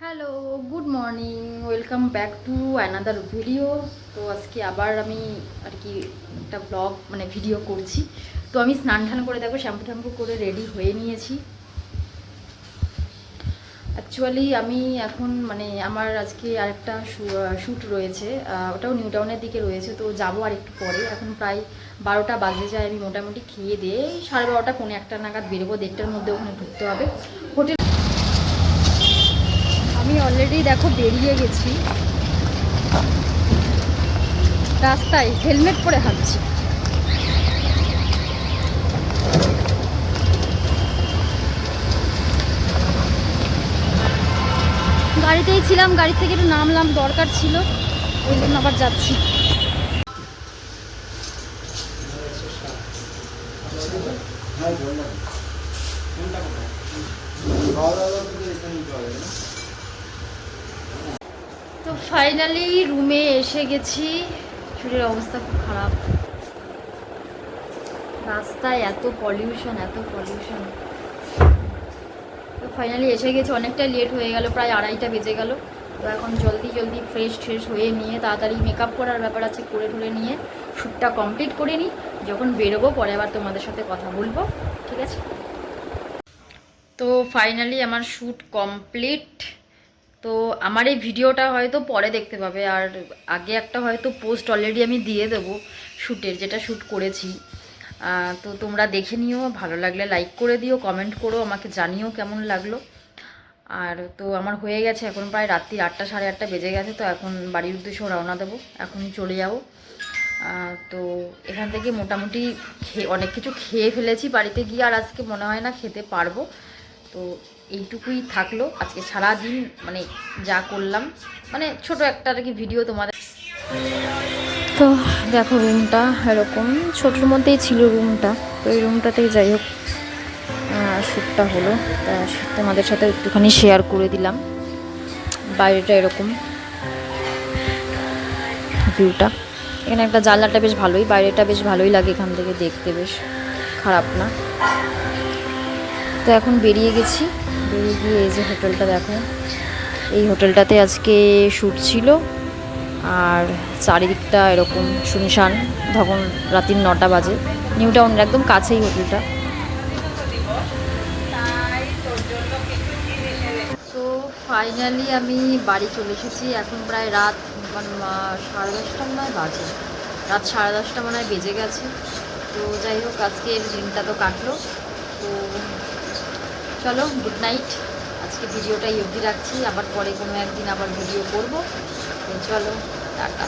Hello, good morning, welcome back to another video. তো আজকে আবার আমি আর কি একটা ব্লগ ভিডিও করছি। তো আমি স্নান টান করে দেখো শ্যাম্পু ট্যাম্পু করে রেডি হয়ে নিয়েছি। অ্যাকচুয়ালি আমি এখন আমার আজকে আরেকটা শ্যুট রয়েছে, ওটাও নিউ টাউনের দিকে রয়েছে। তো যাবো আর একটু পরে, এখন প্রায় 12টা বাজে যায়। আমি মোটামুটি খেয়ে দিয়ে 12:30 পৌনে 1টা নাগাদ বেরোবো, 1টার মধ্যে ওখানে ঢুকতে হবে হোটেল। আমি অলরেডি দেখো বেরিয়ে গেছি, রাস্তায় হেলমেট পরে হাঁটছি। গাড়িতেই ছিলাম, গাড়ি থেকে একটু নামলাম, দরকার ছিল, ওই জন্য আবার যাচ্ছি। তো ফাইনালি রুমে এসে গেছি। শরীরের অবস্থা খুব খারাপ, রাস্তায় এত পলিউশন। তো ফাইনালি এসে গেছি, অনেকটা লেট হয়ে গেল, প্রায় 2:30টা বেজে গেল। তো এখন জলদি ফ্রেশ হয়ে নিয়ে তাড়াতাড়ি মেকআপ করার ব্যাপার আছে, করে নিয়ে শ্যুটটা কমপ্লিট করে নিই। যখন বেরোবো পরে আবার তোমাদের সাথে কথা বলবো, ঠিক আছে? তো ফাইনালি আমার শ্যুট কমপ্লিট। তো আমার এই ভিডিওটা হয়তো পরে দেখতে পাবে, আর আগে একটা হয়তো পোস্ট অলরেডি আমি দিয়ে দেবো শ্যুটের, যেটা শ্যুট করেছি। তো তোমরা দেখে নিও, ভালো লাগলে লাইক করে দিও, কমেন্ট করো, আমাকে জানিও কেমন লাগলো। আর তো আমার হয়ে গেছে, এখন প্রায় রাত্রি 8টা 8:30 বেজে গেছে। তো এখন বাড়ির উদ্দেশ্যে রওনা দেবো, এখনই চলে যাবো। তো এখান থেকে মোটামুটি অনেক কিছু খেয়ে ফেলেছি বাড়িতে গিয়ে, আর আজকে মনে হয় না খেতে পারবো। তো এইটুকুই থাকলো আজকে সারাদিন, যা করলাম, ছোট একটা আর কি ভিডিও তোমাদের। তো দেখো রুমটা এরকম ছোটোর মধ্যেই ছিল রুমটা। তো এই রুমটাতেই যাই হোক শ্যুটটা হলো, তা তোমাদের সাথে একটুখানি শেয়ার করে দিলাম। বাইরেটা এরকম ভিউটা, এখানে একটা জানলাটা বেশ ভালোই, বাইরেটা বেশ ভালোই লাগে এখান থেকে দেখতে, বেশ খারাপ না। তো এখন বেরিয়ে গেছি, বেরিয়ে গিয়ে এই যে হোটেলটা দেখো, এই হোটেলটাতে আজকে শ্যুট ছিল। আর চারিদিকটা এরকম শুনশান, তখন রাত্রি 9টা বাজে। নিউ টাউনের একদম কাছেই হোটেলটা। তো ফাইনালি আমি বাড়ি চলে এসেছি, এখন প্রায় রাত 10:30 মনে হয় বাজে, রাত 10:30 মনে হয় বেজে গেছে। তো যাই হোক আজকের দিনটা তো কাটলো। তো চলো, গুড নাইট। আজকে ভিডিওটা অবধি রাখছি, আবার পরে কোনো একদিন আবার ভিডিও করবো। তো চলো, টাটা।